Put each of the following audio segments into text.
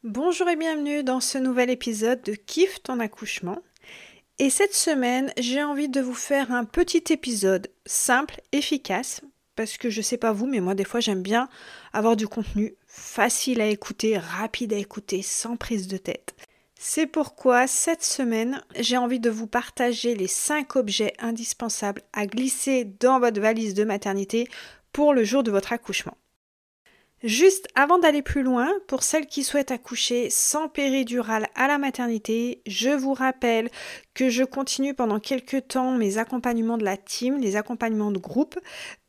Bonjour et bienvenue dans ce nouvel épisode de Kiffe ton accouchement. Et cette semaine, j'ai envie de vous faire un petit épisode simple, efficace, parce que je sais pas vous, mais moi des fois j'aime bien avoir du contenu facile à écouter, rapide à écouter, sans prise de tête. C'est pourquoi cette semaine, j'ai envie de vous partager les 5 objets indispensables à glisser dans votre valise de maternité pour le jour de votre accouchement. Juste avant d'aller plus loin, pour celles qui souhaitent accoucher sans péridurale à la maternité, je vous rappelle que je continue pendant quelques temps mes accompagnements de la team, les accompagnements de groupe.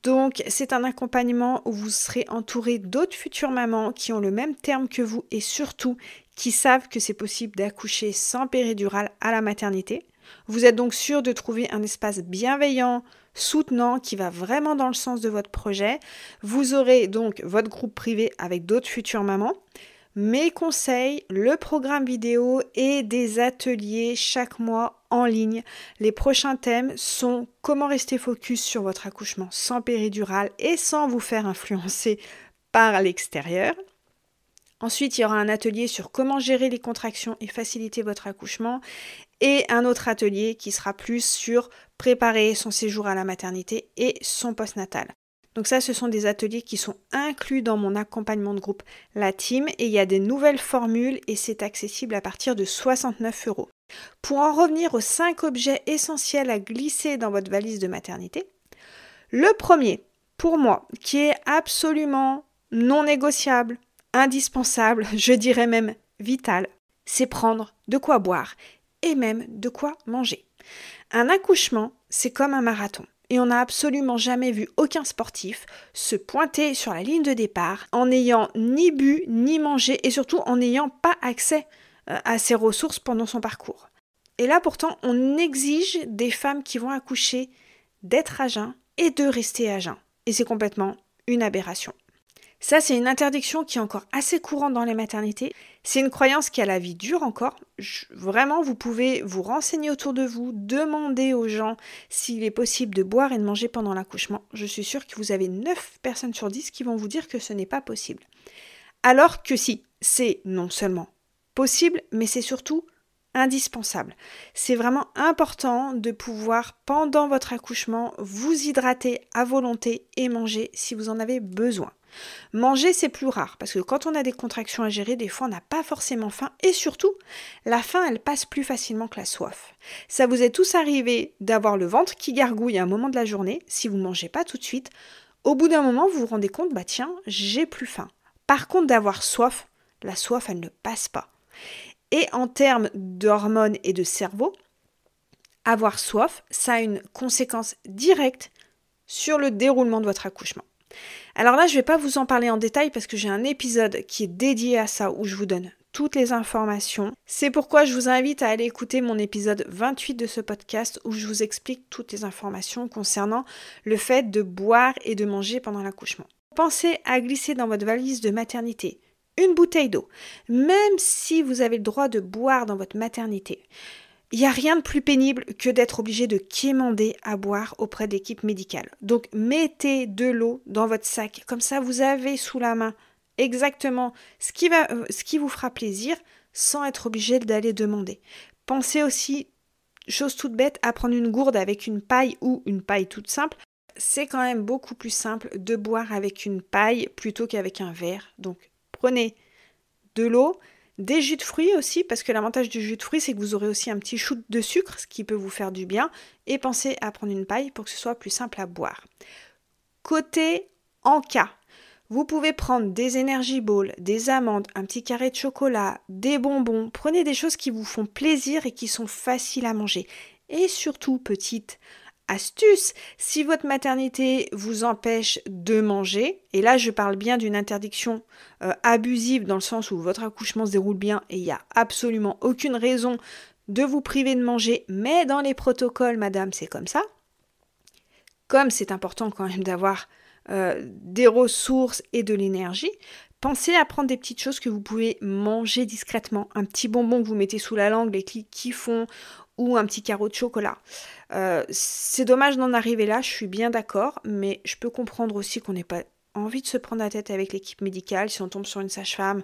Donc c'est un accompagnement où vous serez entouré d'autres futures mamans qui ont le même terme que vous et surtout qui savent que c'est possible d'accoucher sans péridurale à la maternité. Vous êtes donc sûr de trouver un espace bienveillant, soutenant, qui va vraiment dans le sens de votre projet. Vous aurez donc votre groupe privé avec d'autres futures mamans, mes conseils, le programme vidéo et des ateliers chaque mois en ligne. Les prochains thèmes sont comment rester focus sur votre accouchement sans péridurale et sans vous faire influencer par l'extérieur. Ensuite, il y aura un atelier sur comment gérer les contractions et faciliter votre accouchement et un autre atelier qui sera plus sur préparer son séjour à la maternité et son postnatal. Donc ça, ce sont des ateliers qui sont inclus dans mon accompagnement de groupe La Team et il y a des nouvelles formules et c'est accessible à partir de 69 €. Pour en revenir aux 5 objets essentiels à glisser dans votre valise de maternité, le premier, pour moi, qui est absolument non négociable, indispensable, je dirais même vital, c'est prendre de quoi boire et même de quoi manger. Un accouchement, c'est comme un marathon. Et on n'a absolument jamais vu aucun sportif se pointer sur la ligne de départ en n'ayant ni bu ni mangé et surtout en n'ayant pas accès à ses ressources pendant son parcours. Et là pourtant, on exige des femmes qui vont accoucher d'être à jeun et de rester à jeun. Et c'est complètement une aberration. Ça, c'est une interdiction qui est encore assez courante dans les maternités. C'est une croyance qui a la vie dure encore. Vraiment, vous pouvez vous renseigner autour de vous, demander aux gens s'il est possible de boire et de manger pendant l'accouchement. Je suis sûre que vous avez 9 personnes sur 10 qui vont vous dire que ce n'est pas possible. Alors que si, c'est non seulement possible, mais c'est surtout indispensable. C'est vraiment important de pouvoir, pendant votre accouchement, vous hydrater à volonté et manger si vous en avez besoin. Manger, c'est plus rare, parce que quand on a des contractions à gérer, des fois on n'a pas forcément faim, et surtout, la faim, elle passe plus facilement que la soif. Ça vous est tous arrivé d'avoir le ventre qui gargouille à un moment de la journée, si vous ne mangez pas tout de suite, au bout d'un moment, vous vous rendez compte, tiens, j'ai plus faim. Par contre, d'avoir soif, la soif, elle ne passe pas. Et en termes d'hormones et de cerveau, avoir soif, ça a une conséquence directe sur le déroulement de votre accouchement. Alors là, je ne vais pas vous en parler en détail parce que j'ai un épisode qui est dédié à ça où je vous donne toutes les informations. C'est pourquoi je vous invite à aller écouter mon épisode 28 de ce podcast où je vous explique toutes les informations concernant le fait de boire et de manger pendant l'accouchement. Pensez à glisser dans votre valise de maternité une bouteille d'eau, même si vous avez le droit de boire dans votre maternité. Il n'y a rien de plus pénible que d'être obligé de quémander à boire auprès de l'équipe médicale. Donc mettez de l'eau dans votre sac, comme ça vous avez sous la main exactement ce qui vous fera plaisir sans être obligé d'aller demander. Pensez aussi, chose toute bête, à prendre une gourde avec une paille ou une paille toute simple. C'est quand même beaucoup plus simple de boire avec une paille plutôt qu'avec un verre. Donc prenez de l'eau, des jus de fruits aussi, parce que l'avantage du jus de fruits, c'est que vous aurez aussi un petit shoot de sucre, ce qui peut vous faire du bien, et pensez à prendre une paille pour que ce soit plus simple à boire. Côté encas, vous pouvez prendre des Energy Balls, des amandes, un petit carré de chocolat, des bonbons, prenez des choses qui vous font plaisir et qui sont faciles à manger. Et surtout, petite astuce, si votre maternité vous empêche de manger, et là je parle bien d'une interdiction abusive dans le sens où votre accouchement se déroule bien et il n'y a absolument aucune raison de vous priver de manger, mais dans les protocoles, madame, c'est comme ça. Comme c'est important quand même d'avoir des ressources et de l'énergie, pensez à prendre des petites choses que vous pouvez manger discrètement. Un petit bonbon que vous mettez sous la langue, les clics qui font, ou un petit carreau de chocolat. C'est dommage d'en arriver là, je suis bien d'accord, mais je peux comprendre aussi qu'on n'ait pas envie de se prendre la tête avec l'équipe médicale, si on tombe sur une sage-femme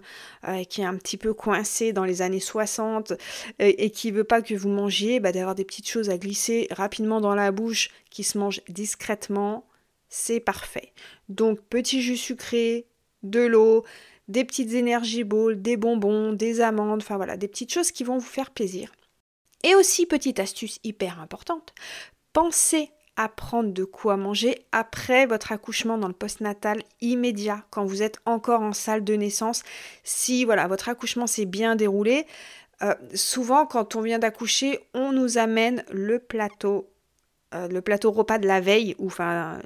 qui est un petit peu coincée dans les années 60 et qui veut pas que vous mangiez, d'avoir des petites choses à glisser rapidement dans la bouche qui se mangent discrètement, c'est parfait. Donc petit jus sucré, de l'eau, des petites énergie balls, des bonbons, des amandes, enfin voilà, des petites choses qui vont vous faire plaisir. Et aussi, petite astuce hyper importante, pensez à prendre de quoi manger après votre accouchement dans le postnatal immédiat, quand vous êtes encore en salle de naissance. Si voilà, votre accouchement s'est bien déroulé, souvent quand on vient d'accoucher, on nous amène le plateau repas de la veille, ou enfin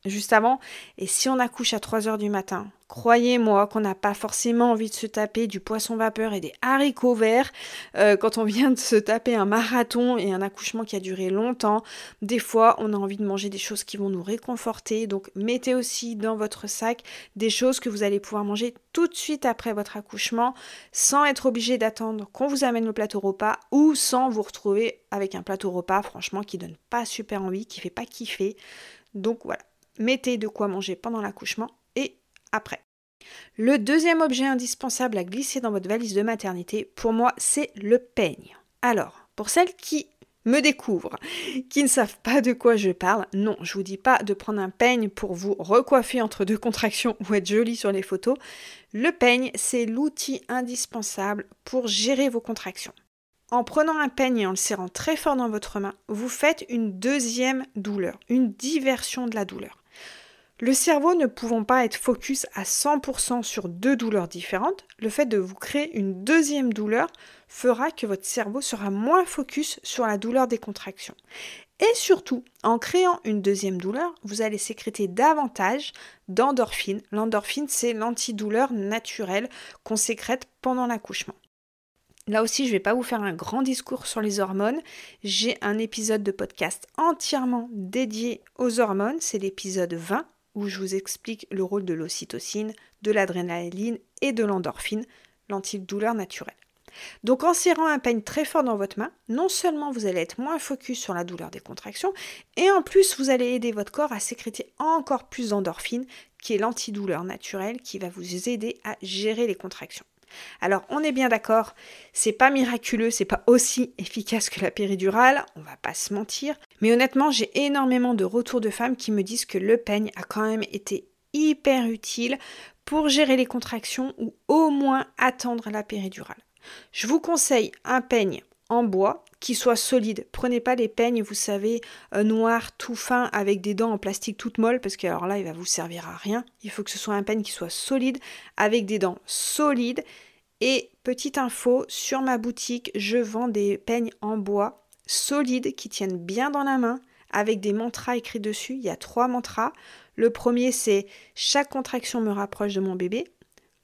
juste avant, et si on accouche à 3h du matin, croyez-moi qu'on n'a pas forcément envie de se taper du poisson vapeur et des haricots verts quand on vient de se taper un marathon et un accouchement qui a duré longtemps. Des fois, on a envie de manger des choses qui vont nous réconforter, donc mettez aussi dans votre sac des choses que vous allez pouvoir manger tout de suite après votre accouchement, sans être obligé d'attendre qu'on vous amène le plateau repas ou sans vous retrouver avec un plateau repas, franchement, qui donne pas super envie, qui fait pas kiffer. Donc voilà. Mettez de quoi manger pendant l'accouchement et après. Le deuxième objet indispensable à glisser dans votre valise de maternité, pour moi, c'est le peigne. Alors, pour celles qui me découvrent, qui ne savent pas de quoi je parle, non, je vous dis pas de prendre un peigne pour vous recoiffer entre deux contractions ou être jolie sur les photos. Le peigne, c'est l'outil indispensable pour gérer vos contractions. En prenant un peigne et en le serrant très fort dans votre main, vous faites une deuxième douleur, une diversion de la douleur. Le cerveau ne pouvant pas être focus à 100% sur deux douleurs différentes, le fait de vous créer une deuxième douleur fera que votre cerveau sera moins focus sur la douleur des contractions. Et surtout, en créant une deuxième douleur, vous allez sécréter davantage d'endorphine. L'endorphine, c'est l'antidouleur naturelle qu'on sécrète pendant l'accouchement. Là aussi, je ne vais pas vous faire un grand discours sur les hormones. J'ai un épisode de podcast entièrement dédié aux hormones. C'est l'épisode 20 où je vous explique le rôle de l'ocytocine, de l'adrénaline et de l'endorphine, l'antidouleur naturelle. Donc en serrant un peigne très fort dans votre main, non seulement vous allez être moins focus sur la douleur des contractions, et en plus vous allez aider votre corps à sécréter encore plus d'endorphine, qui est l'antidouleur naturelle qui va vous aider à gérer les contractions. Alors, on est bien d'accord, c'est pas miraculeux, c'est pas aussi efficace que la péridurale, on va pas se mentir, mais honnêtement, j'ai énormément de retours de femmes qui me disent que le peigne a quand même été hyper utile pour gérer les contractions ou au moins attendre la péridurale. Je vous conseille un peigne en bois qui soit solide. Prenez pas les peignes, vous savez, noirs, tout fins, avec des dents en plastique toutes molles, parce que alors là, il va vous servir à rien. Il faut que ce soit un peigne qui soit solide, avec des dents solides. Et petite info, sur ma boutique, je vends des peignes en bois solides qui tiennent bien dans la main, avec des mantras écrits dessus. Il y a 3 mantras. Le premier, c'est « Chaque contraction me rapproche de mon bébé ».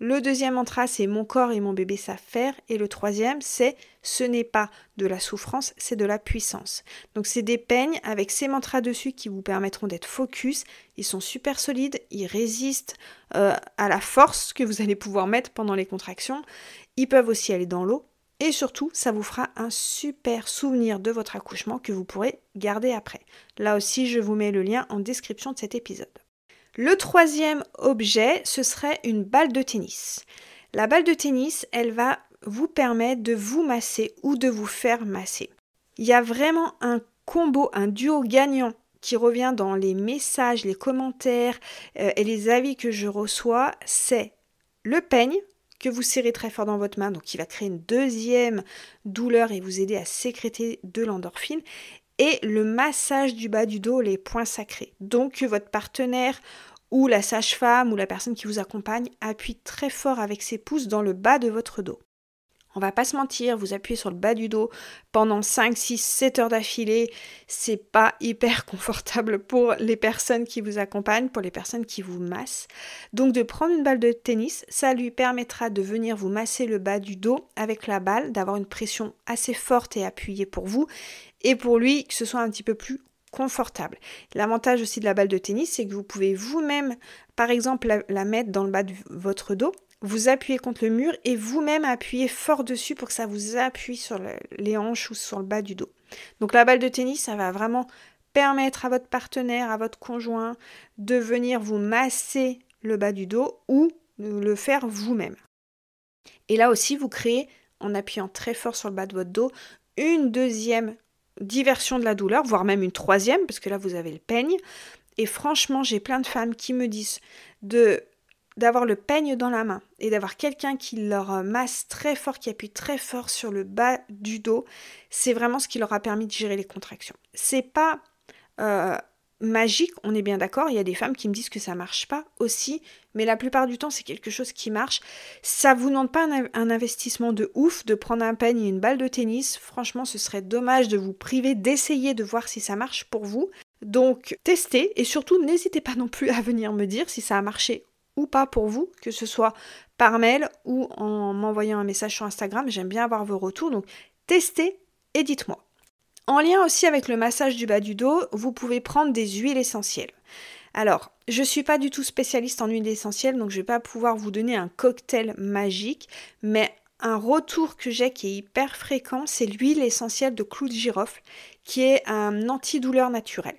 Le deuxième mantra, c'est « Mon corps et mon bébé savent faire ». Et le troisième, c'est « Ce n'est pas de la souffrance, c'est de la puissance ». Donc c'est des peignes avec ces mantras dessus qui vous permettront d'être focus. Ils sont super solides, ils résistent à la force que vous allez pouvoir mettre pendant les contractions. Ils peuvent aussi aller dans l'eau. Et surtout, ça vous fera un super souvenir de votre accouchement que vous pourrez garder après. Là aussi, je vous mets le lien en description de cet épisode. Le troisième objet, ce serait une balle de tennis. La balle de tennis, elle va vous permettre de vous masser ou de vous faire masser. Il y a vraiment un combo, un duo gagnant qui revient dans les messages, les commentaires et les avis que je reçois, c'est le peigne que vous serrez très fort dans votre main, donc qui va créer une deuxième douleur et vous aider à sécréter de l'endorphine, et le massage du bas du dos, les points sacrés. Donc que votre partenaire ou la sage-femme ou la personne qui vous accompagne appuie très fort avec ses pouces dans le bas de votre dos. On va pas se mentir, vous appuyez sur le bas du dos pendant 5, 6, 7 heures d'affilée, c'est pas hyper confortable pour les personnes qui vous accompagnent, pour les personnes qui vous massent. Donc de prendre une balle de tennis, ça lui permettra de venir vous masser le bas du dos avec la balle, d'avoir une pression assez forte et appuyée pour vous, et pour lui que ce soit un petit peu plus confortable. L'avantage aussi de la balle de tennis, c'est que vous pouvez vous-même, par exemple, la mettre dans le bas de votre dos, vous appuyez contre le mur et vous-même appuyez fort dessus pour que ça vous appuie sur les hanches ou sur le bas du dos. Donc la balle de tennis, ça va vraiment permettre à votre partenaire, à votre conjoint, de venir vous masser le bas du dos ou le faire vous-même. Et là aussi, vous créez, en appuyant très fort sur le bas de votre dos, une deuxième diversion de la douleur, voire même une troisième, parce que là, vous avez le peigne. Et franchement, j'ai plein de femmes qui me disent d'avoir le peigne dans la main et d'avoir quelqu'un qui leur masse très fort, qui appuie très fort sur le bas du dos. C'est vraiment ce qui leur a permis de gérer les contractions. C'est pas magique, on est bien d'accord. Il y a des femmes qui me disent que ça marche pas aussi, mais la plupart du temps, c'est quelque chose qui marche. Ça vous demande pas un investissement de ouf de prendre un peigne et une balle de tennis. Franchement, ce serait dommage de vous priver d'essayer de voir si ça marche pour vous. Donc, testez et surtout, n'hésitez pas non plus à venir me dire si ça a marché ou pas pour vous, que ce soit par mail ou en m'envoyant un message sur Instagram. J'aime bien avoir vos retours, donc testez et dites-moi. En lien aussi avec le massage du bas du dos, vous pouvez prendre des huiles essentielles. Alors, je ne suis pas du tout spécialiste en huiles essentielles, donc je ne vais pas pouvoir vous donner un cocktail magique, mais un retour que j'ai qui est hyper fréquent, c'est l'huile essentielle de clou de girofle, qui est un antidouleur naturel.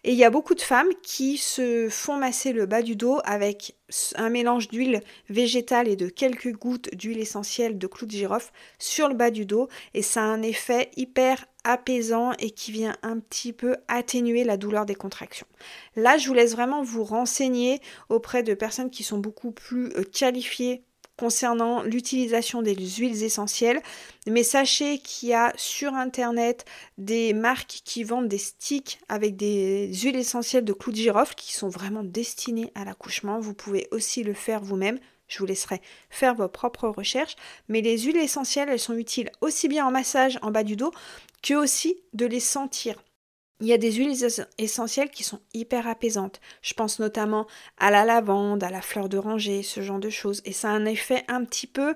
Et il y a beaucoup de femmes qui se font masser le bas du dos avec un mélange d'huile végétale et de quelques gouttes d'huile essentielle de clou de girofle sur le bas du dos, et ça a un effet hyper apaisant et qui vient un petit peu atténuer la douleur des contractions. Là, je vous laisse vraiment vous renseigner auprès de personnes qui sont beaucoup plus qualifiées concernant l'utilisation des huiles essentielles, mais sachez qu'il y a sur internet des marques qui vendent des sticks avec des huiles essentielles de clou de girofle qui sont vraiment destinées à l'accouchement. Vous pouvez aussi le faire vous-même. Je vous laisserai faire vos propres recherches, mais les huiles essentielles, elles sont utiles aussi bien en massage en bas du dos que aussi de les sentir. Il y a des huiles essentielles qui sont hyper apaisantes. Je pense notamment à la lavande, à la fleur d'oranger, ce genre de choses. Et ça a un effet un petit peu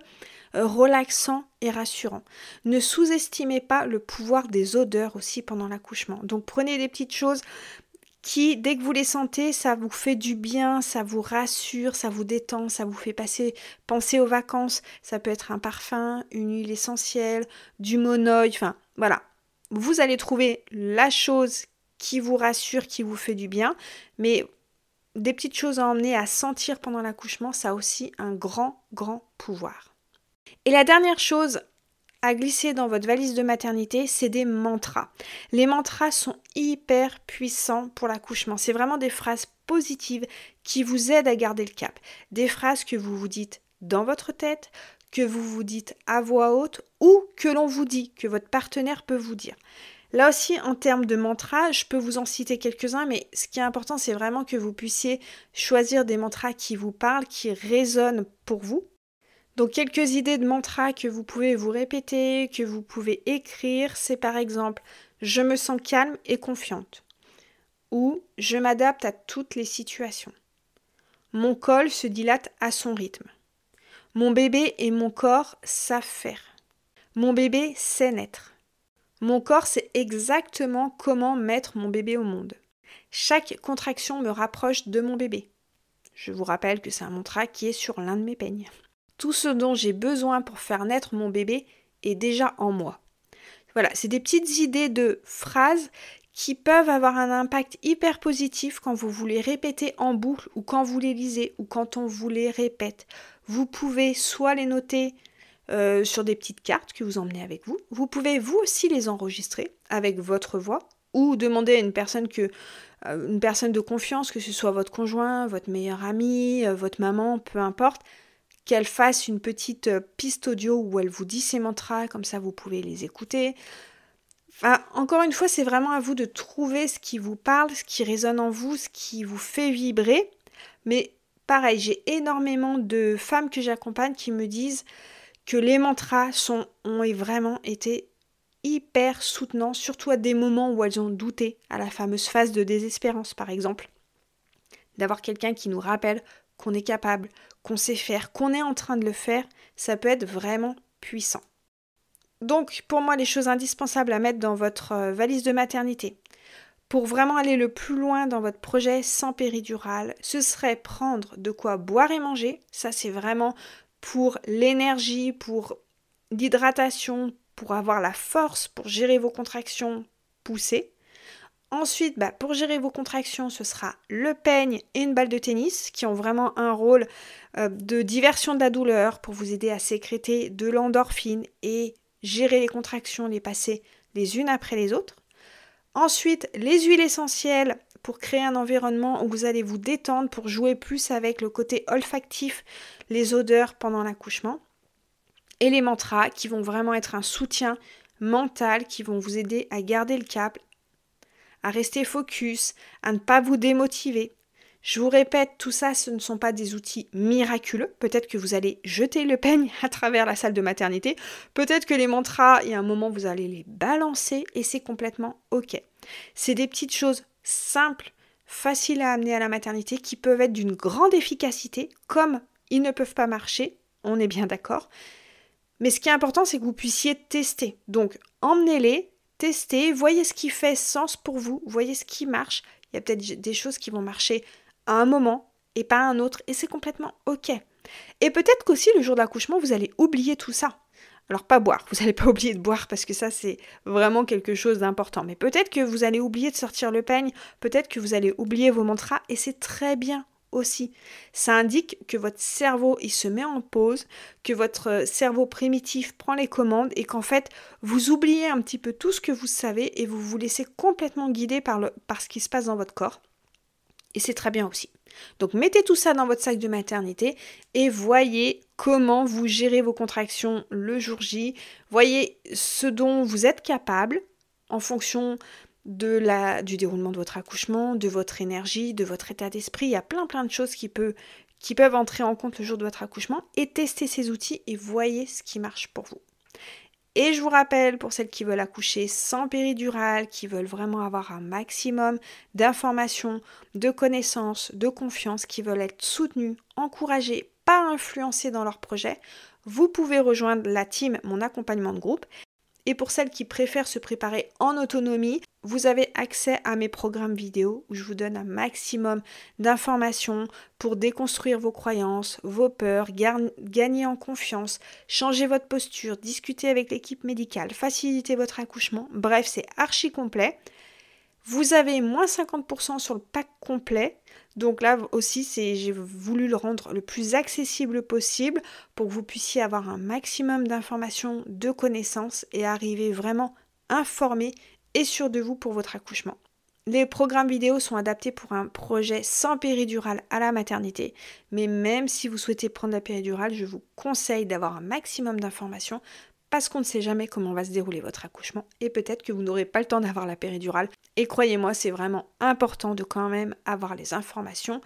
relaxant et rassurant. Ne sous-estimez pas le pouvoir des odeurs aussi pendant l'accouchement. Donc prenez des petites choses qui, dès que vous les sentez, ça vous fait du bien, ça vous rassure, ça vous détend, ça vous fait penser aux vacances. Ça peut être un parfum, une huile essentielle, du monoï, enfin voilà. Vous allez trouver la chose qui vous rassure, qui vous fait du bien, mais des petites choses à emmener, à sentir pendant l'accouchement, ça a aussi un grand, grand pouvoir. Et la dernière chose à glisser dans votre valise de maternité, c'est des mantras. Les mantras sont hyper puissants pour l'accouchement. C'est vraiment des phrases positives qui vous aident à garder le cap. Des phrases que vous vous dites dans votre tête, que vous vous dites à voix haute ou que l'on vous dit, que votre partenaire peut vous dire. Là aussi, en termes de mantras, je peux vous en citer quelques-uns, mais ce qui est important, c'est vraiment que vous puissiez choisir des mantras qui vous parlent, qui résonnent pour vous. Donc, quelques idées de mantras que vous pouvez vous répéter, que vous pouvez écrire, c'est par exemple « Je me sens calme et confiante » ou « Je m'adapte à toutes les situations ». Mon col se dilate à son rythme. Mon bébé et mon corps savent faire. Mon bébé sait naître. Mon corps sait exactement comment mettre mon bébé au monde. Chaque contraction me rapproche de mon bébé. Je vous rappelle que c'est un mantra qui est sur l'un de mes peignes. Tout ce dont j'ai besoin pour faire naître mon bébé est déjà en moi. Voilà, c'est des petites idées de phrases qui peuvent avoir un impact hyper positif quand vous les répétez en boucle ou quand vous les lisez ou quand on vous les répète. Vous pouvez soit les noter sur des petites cartes que vous emmenez avec vous. Vous pouvez vous aussi les enregistrer avec votre voix ou demander à une personne de confiance, que ce soit votre conjoint, votre meilleur ami, votre maman, peu importe, qu'elle fasse une petite piste audio où elle vous dit ses mantras, comme ça vous pouvez les écouter. Enfin, encore une fois, c'est vraiment à vous de trouver ce qui vous parle, ce qui résonne en vous, ce qui vous fait vibrer. Mais pareil, j'ai énormément de femmes que j'accompagne qui me disent que les mantras ont vraiment été hyper soutenants, surtout à des moments où elles ont douté, à la fameuse phase de désespérance par exemple. D'avoir quelqu'un qui nous rappelle qu'on est capable, qu'on sait faire, qu'on est en train de le faire, ça peut être vraiment puissant. Donc, pour moi, les choses indispensables à mettre dans votre valise de maternité, pour vraiment aller le plus loin dans votre projet sans péridurale, ce serait prendre de quoi boire et manger. Ça, c'est vraiment pour l'énergie, pour l'hydratation, pour avoir la force, pour gérer vos contractions poussées. Ensuite, pour gérer vos contractions, ce sera le peigne et une balle de tennis qui ont vraiment un rôle de diversion de la douleur pour vous aider à sécréter de l'endorphine et gérer les contractions, les passer les unes après les autres. Ensuite, les huiles essentielles pour créer un environnement où vous allez vous détendre, pour jouer plus avec le côté olfactif, les odeurs pendant l'accouchement. Et les mantras qui vont vraiment être un soutien mental, qui vont vous aider à garder le cap, à rester focus, à ne pas vous démotiver. Je vous répète, tout ça, ce ne sont pas des outils miraculeux. Peut-être que vous allez jeter le peigne à travers la salle de maternité. Peut-être que les mantras, il y a un moment, vous allez les balancer et c'est complètement OK. C'est des petites choses simples, faciles à amener à la maternité, qui peuvent être d'une grande efficacité, comme ils ne peuvent pas marcher, on est bien d'accord. Mais ce qui est important, c'est que vous puissiez tester. Donc, emmenez-les, testez, voyez ce qui fait sens pour vous, voyez ce qui marche. Il y a peut-être des choses qui vont marcher à un moment et pas à un autre, et c'est complètement OK. Et peut-être qu'aussi, le jour de l'accouchement, vous allez oublier tout ça. Alors, pas boire, vous n'allez pas oublier de boire parce que ça, c'est vraiment quelque chose d'important. Mais peut-être que vous allez oublier de sortir le peigne, peut-être que vous allez oublier vos mantras, et c'est très bien aussi. Ça indique que votre cerveau, il se met en pause, que votre cerveau primitif prend les commandes et qu'en fait, vous oubliez un petit peu tout ce que vous savez et vous vous laissez complètement guider par ce qui se passe dans votre corps. Et c'est très bien aussi. Donc mettez tout ça dans votre sac de maternité et voyez comment vous gérez vos contractions le jour J. Voyez ce dont vous êtes capable en fonction du déroulement de votre accouchement, de votre énergie, de votre état d'esprit. Il y a plein de choses qui peuvent entrer en compte le jour de votre accouchement, et testez ces outils et voyez ce qui marche pour vous. Et je vous rappelle, pour celles qui veulent accoucher sans péridurale, qui veulent vraiment avoir un maximum d'informations, de connaissances, de confiance, qui veulent être soutenues, encouragées, pas influencées dans leur projet, vous pouvez rejoindre la team Mon Accompagnement de Groupe. Et pour celles qui préfèrent se préparer en autonomie, vous avez accès à mes programmes vidéo où je vous donne un maximum d'informations pour déconstruire vos croyances, vos peurs, gagner en confiance, changer votre posture, discuter avec l'équipe médicale, faciliter votre accouchement. Bref, c'est archi complet. Vous avez moins 50% sur le pack complet. Donc là aussi, j'ai voulu le rendre le plus accessible possible pour que vous puissiez avoir un maximum d'informations, de connaissances et arriver vraiment informé et sûr de vous pour votre accouchement. Les programmes vidéo sont adaptés pour un projet sans péridurale à la maternité, mais même si vous souhaitez prendre la péridurale, je vous conseille d'avoir un maximum d'informations parce qu'on ne sait jamais comment va se dérouler votre accouchement et peut-être que vous n'aurez pas le temps d'avoir la péridurale. Et croyez-moi, c'est vraiment important de quand même avoir les informations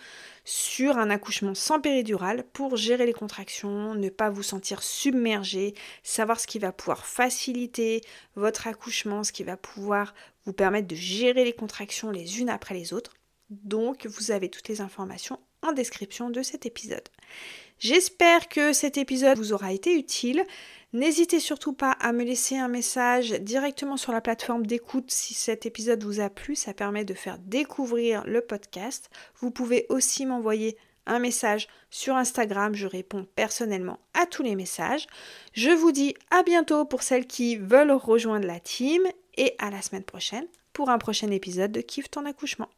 sur un accouchement sans péridurale pour gérer les contractions, ne pas vous sentir submergé, savoir ce qui va pouvoir faciliter votre accouchement, ce qui va pouvoir vous permettre de gérer les contractions les unes après les autres. Donc, vous avez toutes les informations en description de cet épisode. J'espère que cet épisode vous aura été utile. N'hésitez surtout pas à me laisser un message directement sur la plateforme d'écoute si cet épisode vous a plu, ça permet de faire découvrir le podcast. Vous pouvez aussi m'envoyer un message sur Instagram, je réponds personnellement à tous les messages. Je vous dis à bientôt pour celles qui veulent rejoindre la team et à la semaine prochaine pour un prochain épisode de Kiffe ton accouchement.